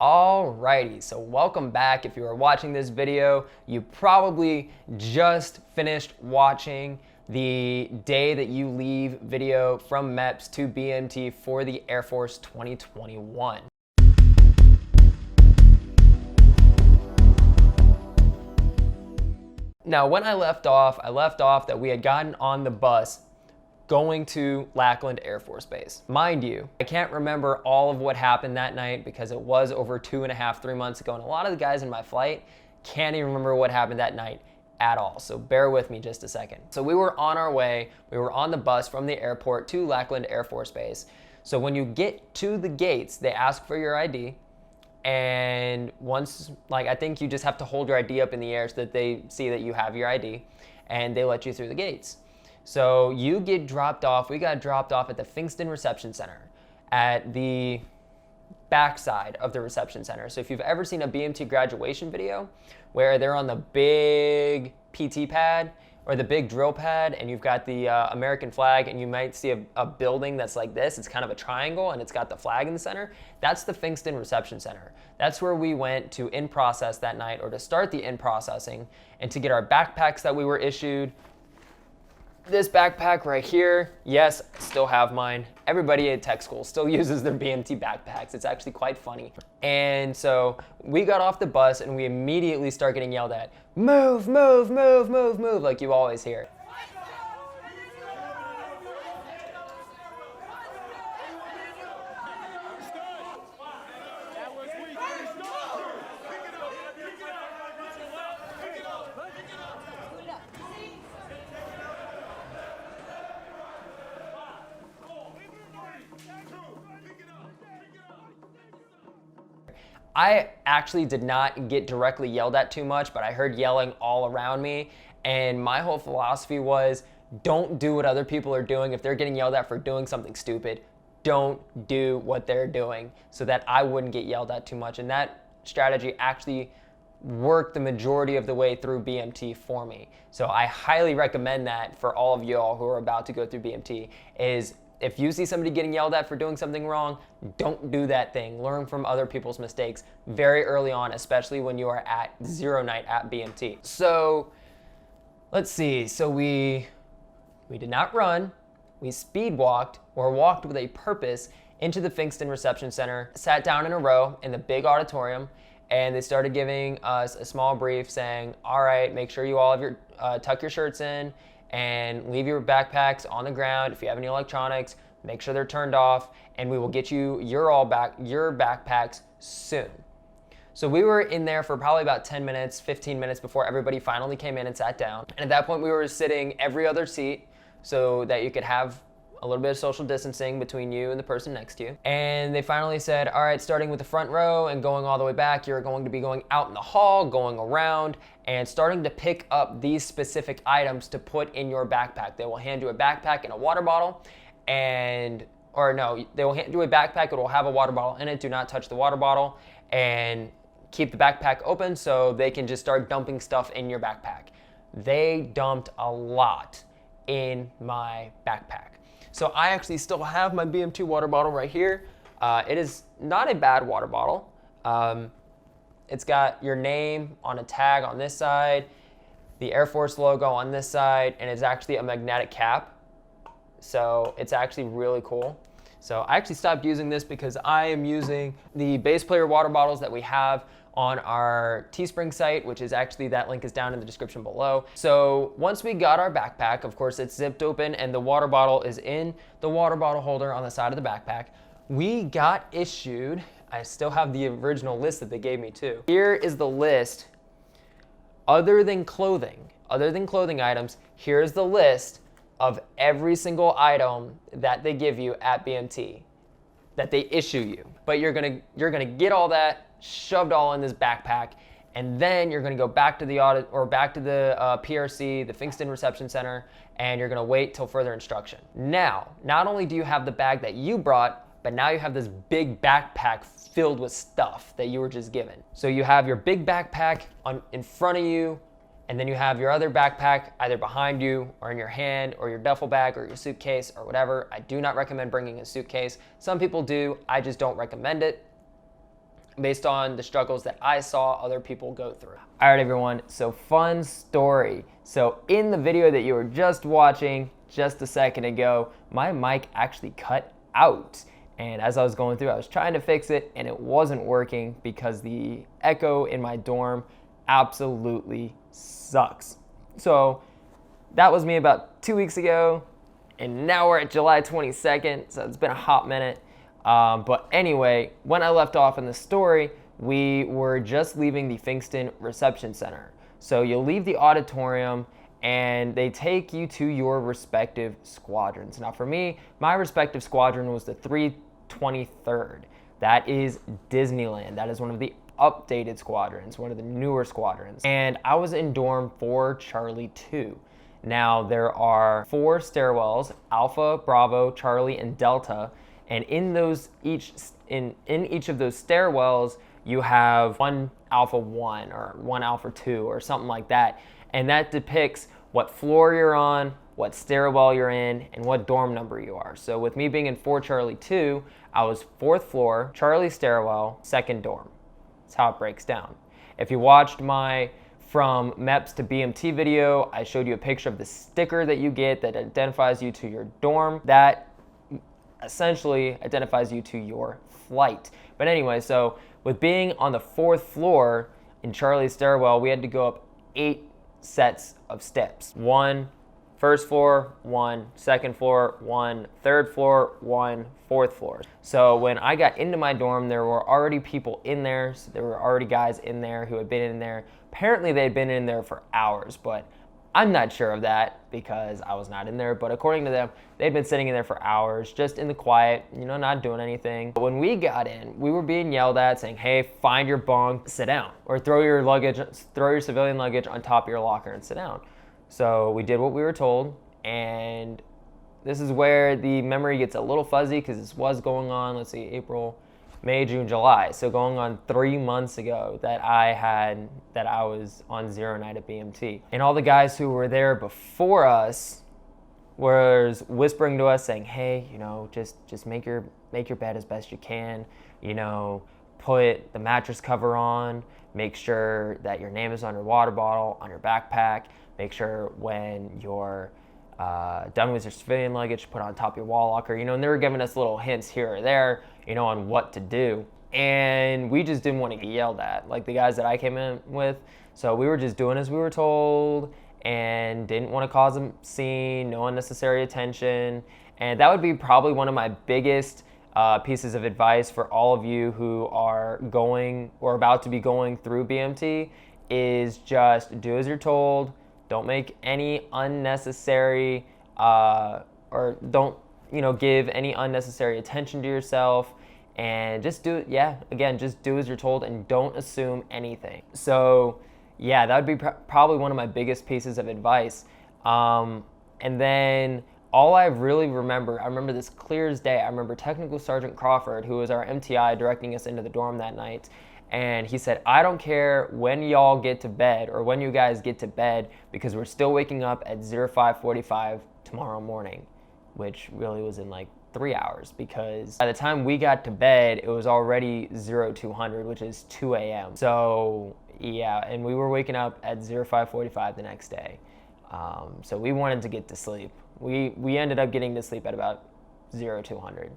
Alrighty, so welcome back. If you are watching this video, you probably just finished watching the day that you leave video from MEPS to BMT for the Air Force 2021. Now, when I left off that we had gotten on the bus going to Lackland Air Force Base. Mind you, I can't remember all of what happened that night because it was over 2.5, 3 months ago, and a lot of the guys in my flight can't even remember what happened that night at all. So bear with me just a second. So we were on our way, we were on the bus from the airport to Lackland Air Force Base. So when you get to the gates, they ask for your ID. And once, I think you just have to hold your ID up in the air so that they see that you have your ID, and they let you through the gates. So you get dropped off. We got dropped off at the Finkston Reception Center at the backside of the reception center. So if you've ever seen a BMT graduation video where they're on the big PT pad or the big drill pad and you've got the American flag and you might see a building that's like this, it's kind of a triangle and it's got the flag in the center, that's the Finkston Reception Center. That's where we went to in-process that night, or to start the in-processing, and to get our backpacks that we were issued. This backpack right here, yes, still have mine. Everybody at tech school still uses their BMT backpacks. It's actually quite funny. And so we got off the bus and we immediately start getting yelled at, move, move, move, move, move, like you always hear. I actually did not get directly yelled at too much, but I heard yelling all around me. And my whole philosophy was, don't do what other people are doing. If they're getting yelled at for doing something stupid, don't do what they're doing, so that I wouldn't get yelled at too much. And that strategy actually worked the majority of the way through BMT for me. So I highly recommend that for all of y'all who are about to go through BMT, is if you see somebody getting yelled at for doing something wrong, don't do that thing. Learn from other people's mistakes very early on, especially when you are at zero night at BMT. So let's see. So we did not run. We speed walked, or walked with a purpose, into the Finkston Reception Center, sat down in a row in the big auditorium, and they started giving us a small brief saying, all right, make sure you all have your, tuck your shirts in, and leave your backpacks on the ground. If you have any electronics, make sure they're turned off, and we will get you your backpacks soon. So we were in there for probably about 10 minutes, 15 minutes before everybody finally came in and sat down. And at that point, we were sitting every other seat so that you could have a little bit of social distancing between you and the person next to you. And they finally said, all right, starting with the front row and going all the way back, you're going to be going out in the hall, going around, and starting to pick up these specific items to put in your backpack. They will hand you a backpack and a water bottle, they will hand you a backpack, it will have a water bottle in it. Do not touch the water bottle, and keep the backpack open so they can just start dumping stuff in your backpack. They dumped a lot in my backpack. So I actually still have my BMT water bottle right here. It is not a bad water bottle. It's got your name on a tag on this side, the Air Force logo on this side, and it's actually a magnetic cap. So it's actually really cool. So I actually stopped using this because I am using the base player water bottles that we have on our Teespring site, which is actually, that link is down in the description below. So once we got our backpack, of course it's zipped open and the water bottle is in the water bottle holder on the side of the backpack. We got issued, I still have the original list that they gave me too. Here is the list. Other than clothing items, here's the list of every single item that they give you at BMT, that they issue you. But you're gonna get all that shoved all in this backpack, and then you're gonna go back to the audit, or back to the PRC, the Finkston Reception Center, and you're gonna wait till further instruction. Now, not only do you have the bag that you brought, but now you have this big backpack filled with stuff that you were just given. So you have your big backpack in front of you, and then you have your other backpack either behind you or in your hand, or your duffel bag or your suitcase or whatever. I do not recommend bringing a suitcase. Some people do, I just don't recommend it. based on the struggles that I saw other people go through. All right, everyone, so fun story. So in the video that you were just watching just a second ago, my mic actually cut out. And as I was going through, I was trying to fix it and it wasn't working because the echo in my dorm absolutely sucks. So that was me about 2 weeks ago, and now we're at July 22nd, so it's been a hot minute. But anyway, when I left off in the story, we were just leaving the Finkston Reception Center. So you'll leave the auditorium and they take you to your respective squadrons. Now for me, my respective squadron was the 323rd. That is Disneyland. That is one of the updated squadrons, one of the newer squadrons. And I was in dorm 4 Charlie 2. Now there are 4 stairwells, Alpha, Bravo, Charlie, and Delta. And in each of those stairwells, you have one Alpha 1 or one Alpha 2 or something like that. And that depicts what floor you're on, what stairwell you're in, and what dorm number you are. So with me being in 4 Charlie 2, I was 4th floor, Charlie stairwell, 2nd dorm. That's how it breaks down. If you watched my From MEPS to BMT video, I showed you a picture of the sticker that you get that identifies you to your dorm. That essentially identifies you to your flight. But anyway, so with being on the 4th floor in Charlie's stairwell, we had to go up 8 sets of steps. 1 first floor, 1 second floor, 1 third floor, 1 4th floor. So when I got into my dorm, there were already people in there. So there were already guys in there who had been in there. Apparently they had been in there for hours, but I'm not sure of that because I was not in there. But according to them, they'd been sitting in there for hours, just in the quiet, not doing anything. But when we got in, we were being yelled at saying, hey, find your bunk, sit down, or throw your civilian luggage on top of your locker and sit down. So we did what we were told, and this is where the memory gets a little fuzzy because this was going on, let's see, April, May, June, July. So going on 3 months ago that I was on zero night at BMT. And all the guys who were there before us was whispering to us saying, hey, just make your bed as best you can, put the mattress cover on, make sure that your name is on your water bottle, on your backpack, make sure when you're done with your civilian luggage, put on top of your wall locker, and they were giving us little hints here or there, on what to do. And we just didn't want to get yelled at, like the guys that I came in with. So we were just doing as we were told and didn't want to cause a scene, no unnecessary attention. And that would be probably one of my biggest pieces of advice for all of you who are going or about to be going through BMT is just do as you're told. Don't make any unnecessary or don't give any unnecessary attention to yourself, and just do it. Just do as you're told and don't assume anything. So that would be probably one of my biggest pieces of advice. And then all I really remember, I remember this clear as day. I remember Technical Sergeant Crawford, who was our MTI, directing us into the dorm that night. And he said, I don't care when y'all get to bed or when you guys get to bed because we're still waking up at 05:45 tomorrow morning, which really was in like 3 hours because by the time we got to bed, it was already 0200, which is 2 a.m. So and we were waking up at 05:45 the next day. So we wanted to get to sleep. We ended up getting to sleep at about 0200.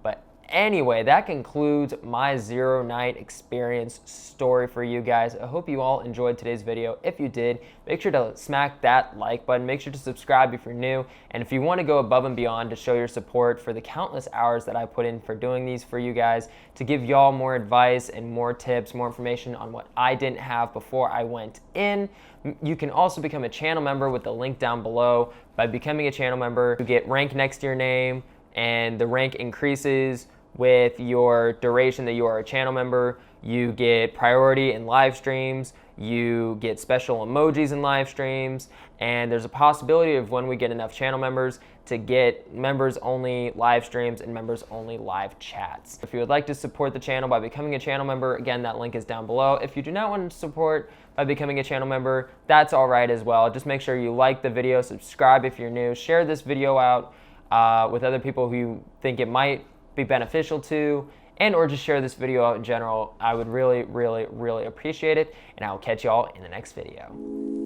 But anyway, that concludes my zero night experience story for you guys. I hope you all enjoyed today's video. If you did, make sure to smack that like button. Make sure to subscribe if you're new. And if you want to go above and beyond to show your support for the countless hours that I put in for doing these for you guys, to give y'all more advice and more tips, more information on what I didn't have before I went in, you can also become a channel member with the link down below. By becoming a channel member, you get rank next to your name, and the rank increases with your duration that you are a channel member. You get priority in live streams, you get special emojis in live streams, and there's a possibility of when we get enough channel members to get members only live streams and members only live chats. If you would like to support the channel by becoming a channel member, again, that link is down below. If you do not want to support by becoming a channel member, that's all right as well. Just make sure you like the video, subscribe if you're new, share this video out with other people who you think it might be beneficial to, and or just share this video out in general. I would really, really, really appreciate it, and I will catch y'all in the next video.